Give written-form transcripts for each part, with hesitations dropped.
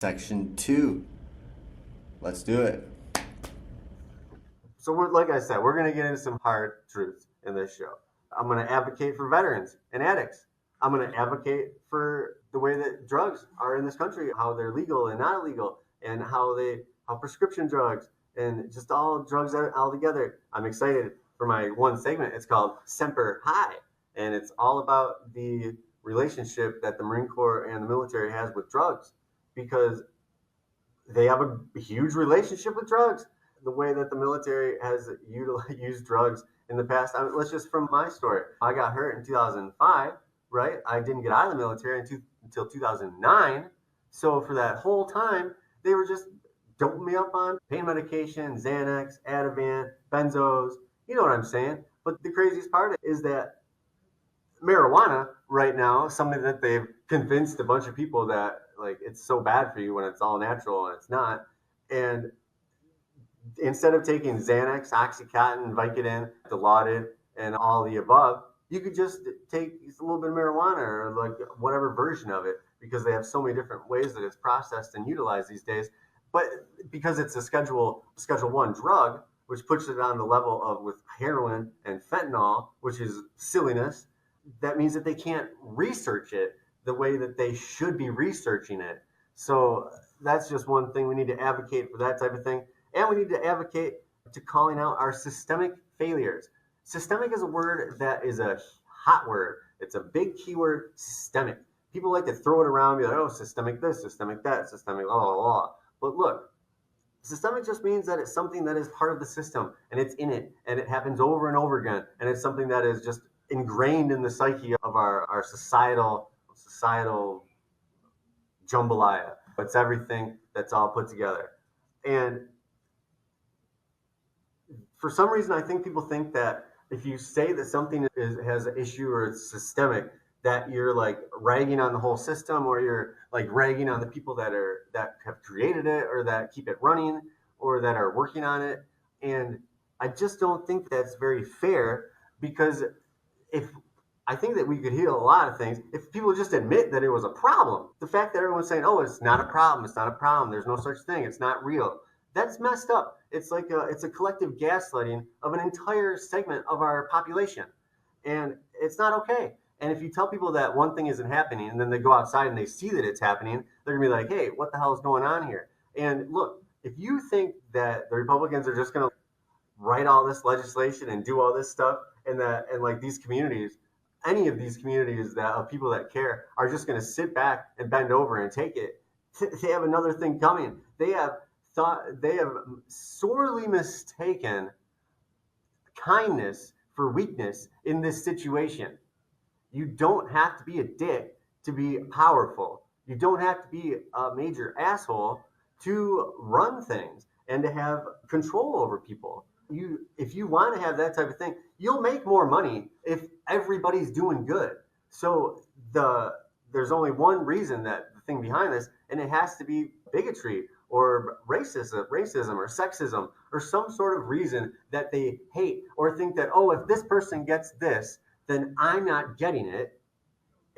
Section 2. Let's do it. So, like I said, we're going to get into some hard truths in this show. I'm going to advocate for veterans and addicts. I'm going to advocate for the way that drugs are in this country, how they're legal and not illegal, and how prescription drugs and just all drugs all together. I'm excited for my one segment. It's called Semper Hi, and it's all about the relationship that the Marine Corps and the military has with drugs because they have a huge relationship with drugs. The way that the military has used drugs in the past. Let's just from my story. I got hurt in 2005, right? I didn't get out of the military until 2009. So for that whole time, they were just doping me up on pain medication, Xanax, Ativan, benzos. You know what I'm saying? But the craziest part is that marijuana right now, something that they've convinced a bunch of people that like it's so bad for you when it's all natural and it's not. And instead of taking Xanax, Oxycontin, Vicodin, Dilaudid, and all the above, you could just take a little bit of marijuana or like whatever version of it because they have so many different ways that it's processed and utilized these days. But because it's a Schedule 1 drug, which puts it on the level of with heroin and fentanyl, which is silliness, that means that they can't research it the way that they should be researching it. So that's just one thing. We need to advocate for that type of thing. And we need to advocate to calling out our systemic failures. Systemic is a word that is a hot word. It's a big keyword, systemic. People like to throw it around, be like, oh, systemic this, systemic that, systemic blah, blah, blah. But look, systemic just means that it's something that is part of the system and it's in it and it happens over and over again. And it's something that is just ingrained in the psyche of our societal jambalaya. It's everything that's all put together. And for some reason, I think people think that if you say that something has an issue or it's systemic, that you're like ragging on the whole system or you're like ragging on the people that have created it or that keep it running or that are working on it. And I just don't think that's very fair because if I think that we could heal a lot of things if people just admit that it was a problem. The fact that everyone's saying, "Oh, it's not a problem. It's not a problem. There's no such thing. It's not real." That's messed up. It's a collective gaslighting of an entire segment of our population, and it's not okay. And if you tell people that one thing isn't happening, and then they go outside and they see that it's happening, they're gonna be like, "Hey, what the hell is going on here?" And look, if you think that the Republicans are just gonna write all this legislation and do all this stuff, and like these communities, any of these communities that of people that care are just going to sit back and bend over and take it. They have another thing coming. They have sorely mistaken kindness for weakness in this situation. You don't have to be a dick to be powerful. You don't have to be a major asshole to run things and to have control over people. If you want to have that type of thing, you'll make more money if everybody's doing good. So there's only one reason that the thing behind this, and it has to be bigotry or racism or sexism or some sort of reason that they hate or think that, oh, if this person gets this, then I'm not getting it.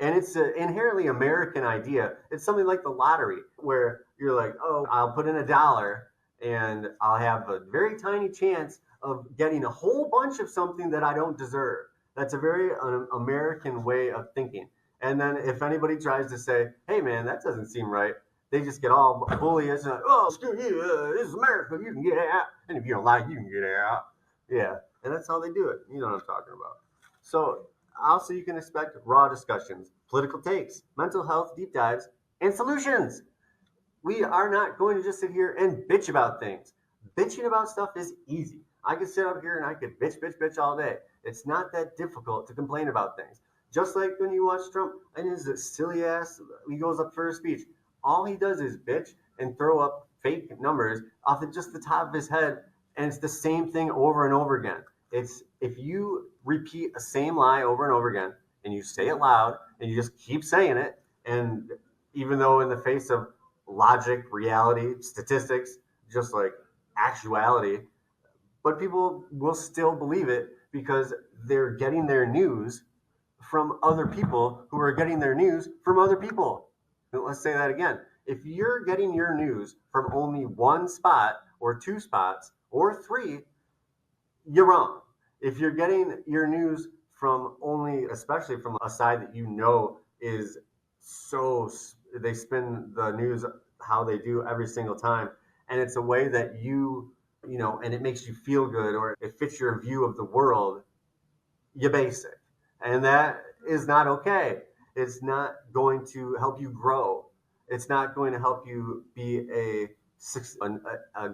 And it's an inherently American idea. It's something like the lottery, where you're like, oh, I'll put in $1 and I'll have a very tiny chance of getting a whole bunch of something that I don't deserve. That's a very American way of thinking. And then if anybody tries to say, hey, man, that doesn't seem right, they just get all bully. It's like, oh, screw you. This is America. You can get out. And if you don't like it, you can get out. Yeah. And that's how they do it. You know what I'm talking about. So also, you can expect raw discussions, political takes, mental health deep dives, and solutions. We are not going to just sit here and bitch about things. Bitching about stuff is easy. I could sit up here and I could bitch all day. It's not that difficult to complain about things. Just like when you watch Trump and his silly ass, he goes up for a speech. All he does is bitch and throw up fake numbers off of just the top of his head, and it's the same thing over and over again. It's if you repeat a same lie over and over again, and you say it loud, and you just keep saying it, and even though in the face of logic, reality, statistics, just like actuality, but people will still believe it because they're getting their news from other people who are getting their news from other people. Let's say that again. If you're getting your news from only one spot or two spots or three, you're wrong. If you're getting your news from only, especially from a side that you know is so, they spin the news how they do every single time, and it's a way that and it makes you feel good or it fits your view of the world, you basic. And that is not okay. It's not going to help you grow. It's not going to help you be a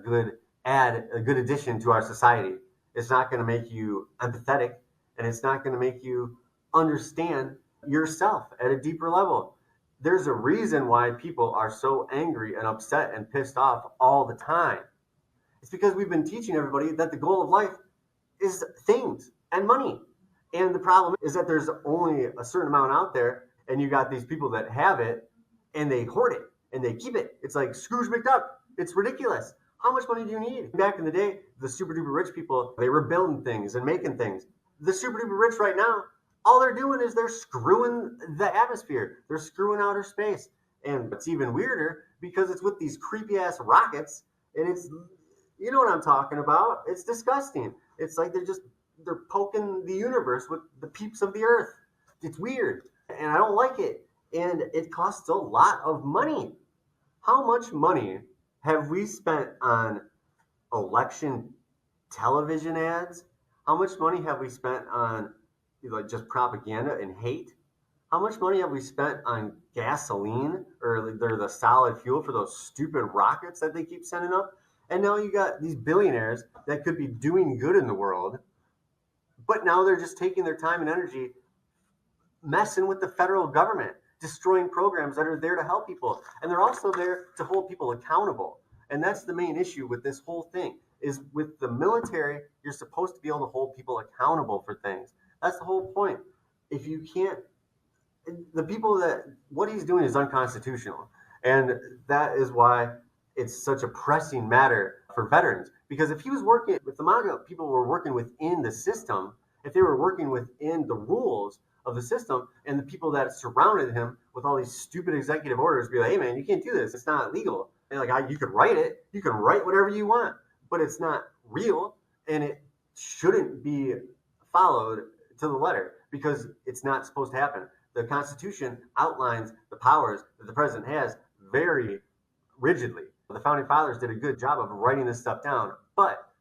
good a good addition to our society. It's not going to make you empathetic, and it's not going to make you understand yourself at a deeper level. There's a reason why people are so angry and upset and pissed off all the time. It's because we've been teaching everybody that the goal of life is things and money. And the problem is that there's only a certain amount out there, and you got these people that have it and they hoard it and they keep it. It's like Scrooge McDuck. It's ridiculous. How much money do you need? Back in the day, the super duper rich people, they were building things and making things. The super duper rich right now, all they're doing is they're screwing the atmosphere. They're screwing outer space. And it's even weirder because it's with these creepy ass rockets, and it's, you know what I'm talking about. It's disgusting. It's like they're poking the universe with the peeps of the earth. It's weird, and I don't like it. And it costs a lot of money. How much money have we spent on election television ads? How much money have we spent on just propaganda and hate? How much money have we spent on gasoline or the solid fuel for those stupid rockets that they keep sending up? And now you got these billionaires that could be doing good in the world, but now they're just taking their time and energy messing with the federal government, destroying programs that are there to help people. And they're also there to hold people accountable. And that's the main issue with this whole thing is with the military, you're supposed to be able to hold people accountable for things. That's the whole point. If you can't, the people that, what he's doing is unconstitutional. And that is why it's such a pressing matter for veterans. Because if he was working, if the amount of people were working within the system, if they were working within the rules of the system, and the people that surrounded him with all these stupid executive orders be like, hey man, you can't do this. It's not legal. And like, you could write it. You can write whatever you want, but it's not real. And it shouldn't be followed to the letter because it's not supposed to happen. The Constitution outlines the powers that the president has very rigidly. The founding fathers did a good job of writing this stuff down. But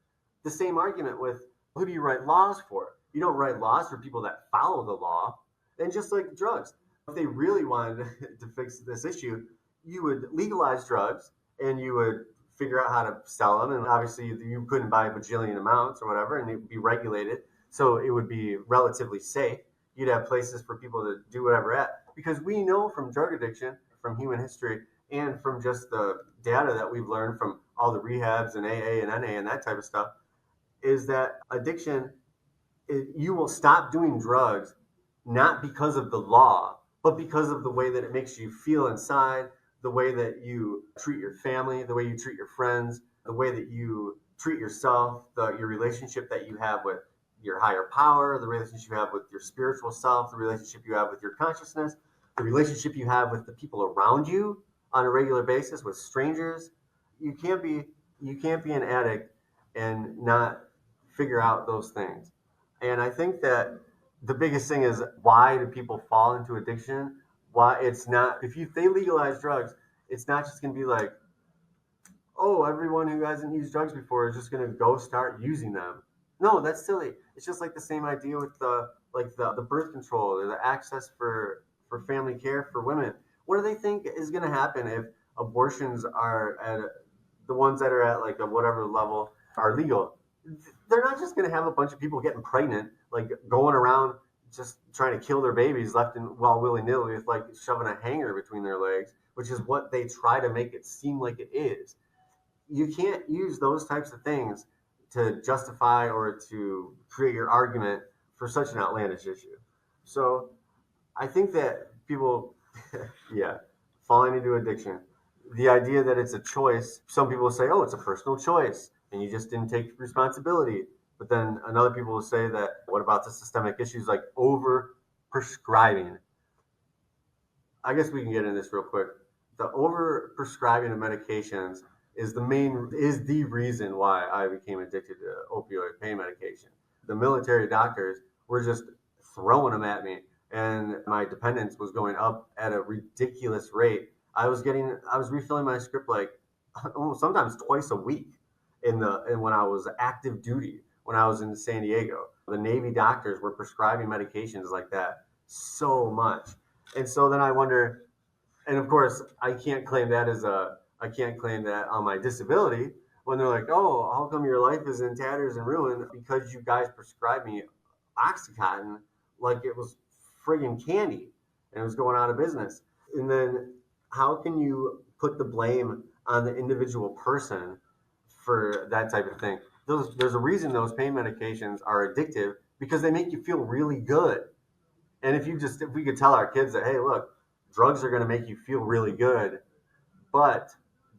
the same argument with who do you write laws for? You don't write laws for people that follow the law. And just like drugs, if they really wanted to fix this issue, you would legalize drugs and you would figure out how to sell them. And obviously, you couldn't buy bajillion amounts or whatever, and it would be regulated. So it would be relatively safe. You'd have places for people to do whatever at. Because we know from drug addiction, from human history, and from just the data that we've learned from all the rehabs and AA and NA and that type of stuff, is that addiction, you will stop doing drugs not because of the law, but because of the way that it makes you feel inside, the way that you treat your family, the way you treat your friends, the way that you treat yourself, your relationship that you have with your higher power, the relationship you have with your spiritual self, the relationship you have with your consciousness, the relationship you have with the people around you on a regular basis, with strangers. You can't be an addict and not figure out those things. And I think that the biggest thing is, why do people fall into addiction? Why it's not, if they legalize drugs, it's not just going to be like, oh, everyone who hasn't used drugs before is just going to go start using them. No, that's silly. It's just like the same idea with the birth control or the access for family care for women. What do they think is going to happen if abortions are at the ones that are at like a whatever level are legal? They're not just going to have a bunch of people getting pregnant, like going around just trying to kill their babies left and well willy-nilly with like shoving a hanger between their legs, which is what they try to make it seem like it is. You can't use those types of things to justify or to create your argument for such an outlandish issue. So I think that people, yeah, falling into addiction, the idea that it's a choice, some people say, oh, it's a personal choice and you just didn't take responsibility. But then another people will say that, what about the systemic issues like over prescribing? I guess we can get into this real quick. the over prescribing of medications is the reason why I became addicted to opioid pain medication. The military doctors were just throwing them at me, and my dependence was going up at a ridiculous rate. I was refilling my script like sometimes twice a week and when I was active duty, when I was in San Diego. The Navy doctors were prescribing medications like that so much. And so then I wonder, and of course, I can't claim that on my disability when they're like, oh, how come your life is in tatters and ruin because you guys prescribed me Oxycontin like it was friggin' candy and it was going out of business. And then how can you put the blame on the individual person for that type of thing? There's a reason those pain medications are addictive because they make you feel really good. And if we could tell our kids that, hey, look, drugs are going to make you feel really good, but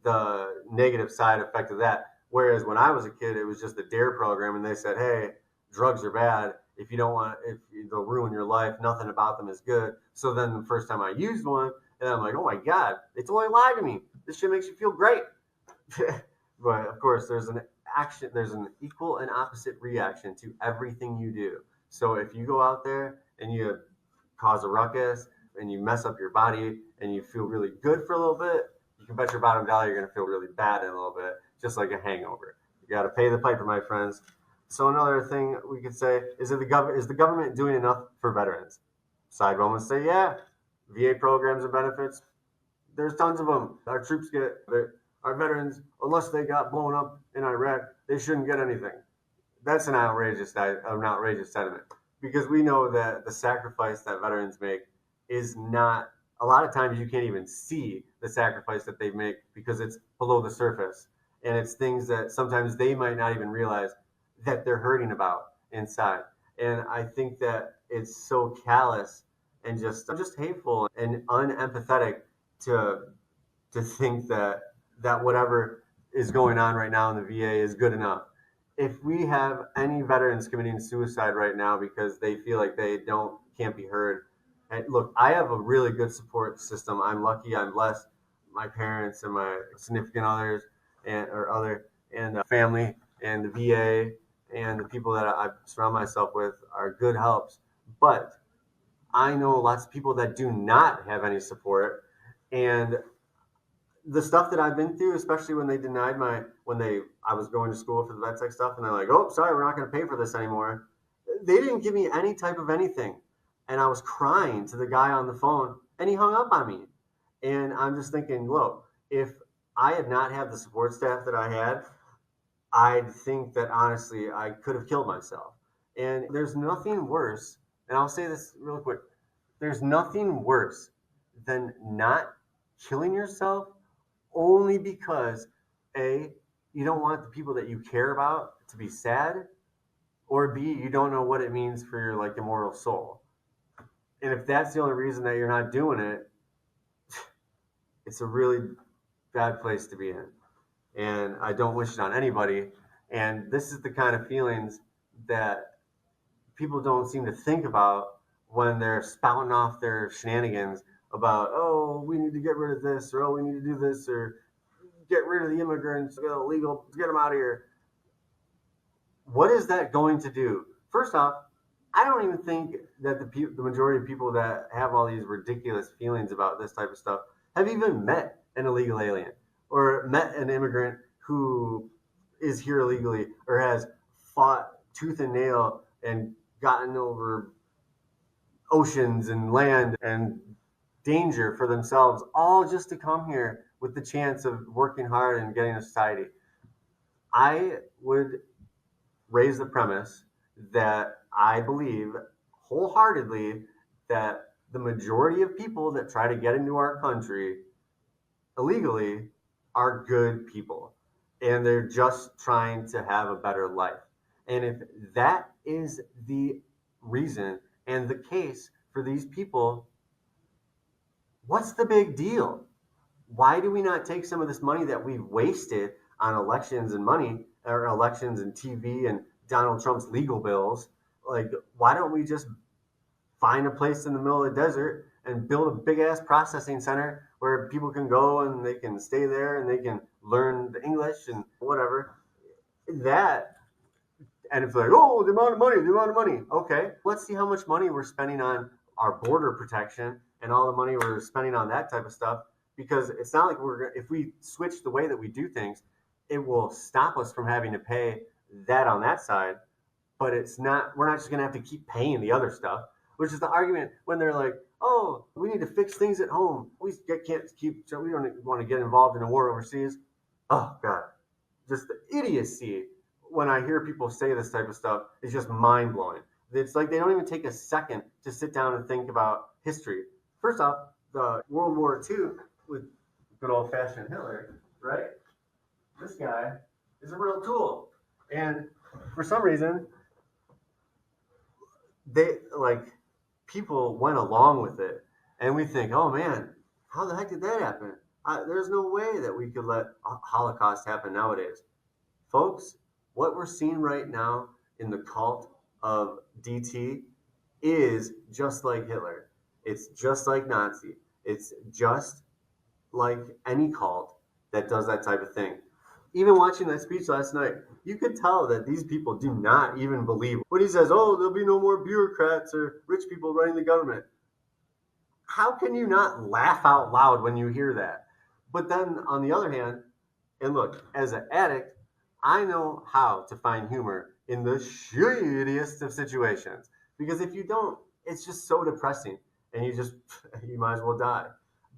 the negative side effect of that. Whereas when I was a kid, it was just the DARE program, and they said, hey, drugs are bad. If you don't want, if they'll ruin your life, nothing about them is good. So then the first time I used one, and I'm like, oh my God, they totally lied to me. This shit makes you feel great. But of course, there's an equal and opposite reaction to everything you do. So if you go out there and you cause a ruckus and you mess up your body and you feel really good for a little bit, you can bet your bottom dollar you're going to feel really bad in a little bit, just like a hangover. You got to pay the piper, my friends. So another thing we could say is that is the government doing enough for veterans? Side Romans say, yeah. VA programs and benefits, there's tons of them. Our veterans, unless they got blown up in Iraq, they shouldn't get anything. That's an outrageous sentiment because we know that the sacrifice that veterans make is not. A lot of times you can't even see the sacrifice that they make because it's below the surface, and it's things that sometimes they might not even realize that they're hurting about inside. And I think that it's so callous and just hateful and unempathetic to think that whatever is going on right now in the VA is good enough. If we have any veterans committing suicide right now because they feel like they can't be heard, and look, I have a really good support system. I'm lucky. I'm blessed. My parents and my significant others and family and the VA and the people that I surround myself with are good helps. But I know lots of people that do not have any support, and the stuff that I've been through, especially when they denied I was going to school for the vet tech stuff, and they're like, "Oh, sorry, we're not going to pay for this anymore." They didn't give me any type of anything, and I was crying to the guy on the phone, and he hung up on me. And I'm just thinking, look, if I had not had the support staff that I had, I'd think that honestly I could have killed myself. And there's nothing worse, and I'll say this real quick. There's nothing worse than not killing yourself only because A, you don't want the people that you care about to be sad, or B, you don't know what it means for your like immortal soul. And if that's the only reason that you're not doing it, it's a really bad place to be in. And I don't wish it on anybody. And this is the kind of feelings that people don't seem to think about when they're spouting off their shenanigans about, oh, we need to get rid of this, or oh, we need to do this, or get rid of the immigrants, get illegal, get them out of here. What is that going to do? First off, I don't even think that the majority of people that have all these ridiculous feelings about this type of stuff have even met an illegal alien or met an immigrant who is here illegally or has fought tooth and nail and gotten over oceans and land and danger for themselves, all just to come here with the chance of working hard and getting a society. I would raise the premise that I believe wholeheartedly that the majority of people that try to get into our country illegally are good people and they're just trying to have a better life. And if that is the reason and the case for these people, what's the big deal? Why do we not take some of this money that we've wasted on elections and money, or elections and TV and Donald Trump's legal bills? Like, why don't we just find a place in the middle of the desert and build a big ass processing center where people can go and they can stay there and they can learn the English and whatever. That, and it's like, oh, the amount of money, the amount of money. Okay, let's see how much money we're spending on our border protection and all the money we're spending on that type of stuff. Because it's not like if we switch the way that we do things, it will stop us from having to pay that on that side. But we're not just going to have to keep paying the other stuff, which is the argument when they're like, oh, we need to fix things at home. We don't want to get involved in a war overseas. Oh, God. Just the idiocy when I hear people say this type of stuff is just mind blowing. It's like they don't even take a second to sit down and think about history. First off, the World War II with good old fashioned Hitler, right? This guy is a real tool. And for some reason, people went along with it. And we think, oh man, how the heck did that happen? There's no way that we could let a Holocaust happen nowadays. Folks, what we're seeing right now in the cult of DT is just like Hitler. It's just like Nazi. It's just like any cult that does that type of thing. Even watching that speech last night, you could tell that these people do not even believe when he says, oh, there'll be no more bureaucrats or rich people running the government. How can you not laugh out loud when you hear that? But then on the other hand, and look, as an addict, I know how to find humor in the shittiest of situations. Because if you don't, it's just so depressing and you might as well die.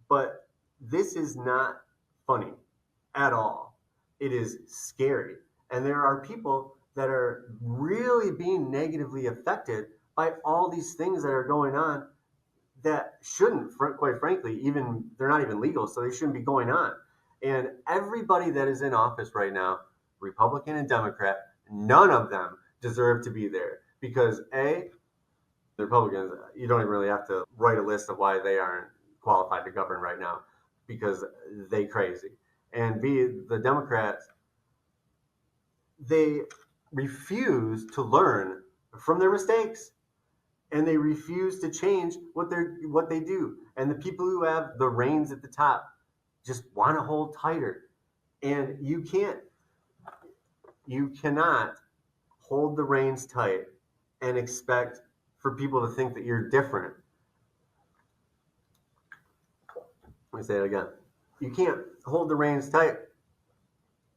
But this is not funny at all. It is scary. And there are people that are really being negatively affected by all these things that are going on that shouldn't, quite frankly, they're not even legal, so they shouldn't be going on. And everybody that is in office right now, Republican and Democrat, none of them deserve to be there. Because A, the Republicans, you don't even really have to write a list of why they aren't qualified to govern right now, because they crazy. And B, the Democrats, they refuse to learn from their mistakes. And they refuse to change what they do. And the people who have the reins at the top just want to hold tighter. And you cannot hold the reins tight and expect for people to think that you're different. Let me say it again. You can't hold the reins tight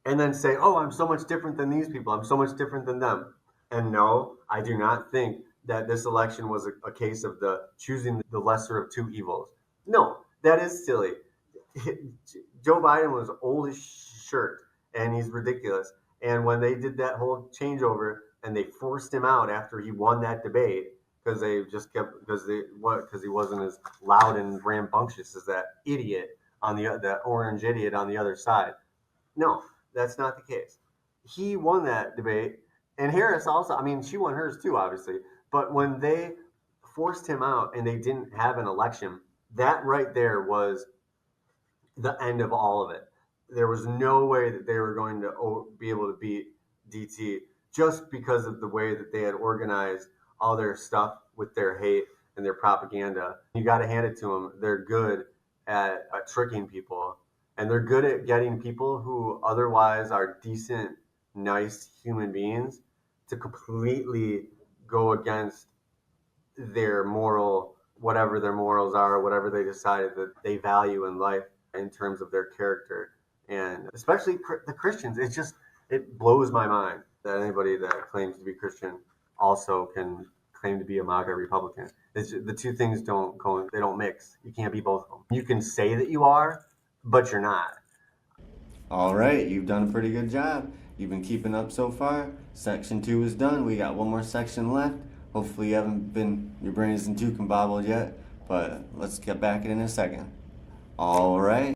and then say, oh, I'm so much different than these people. I'm so much different than them. And no, I do not think that this election was a case of choosing the lesser of two evils. No, that is silly. Joe Biden was old as shirt, and he's ridiculous. And when they did that whole changeover and they forced him out after he won that debate because he wasn't as loud and rambunctious as that idiot that orange idiot on the other side. No, that's not the case. He won that debate, and Harris also. I mean, she won hers too, obviously. But when they forced him out and they didn't have an election, that right there was the end of all of it. There was no way that they were going to be able to beat DT just because of the way that they had organized all their stuff with their hate and their propaganda. You got to hand it to them. They're good at tricking people, and they're good at getting people who otherwise are decent, nice human beings to completely go against whatever their morals are, whatever they decided that they value in life in terms of their character. And especially the Christians, it blows my mind that anybody that claims to be Christian also can claim to be a MAGA Republican. The two things don't mix. You can't be both of them. You can say that you are, but you're not. All right, you've done a pretty good job. You've been keeping up so far. Section 2 is done. We got one more section left. Hopefully your brain isn't too combobbled yet, but let's get back in a second. All right.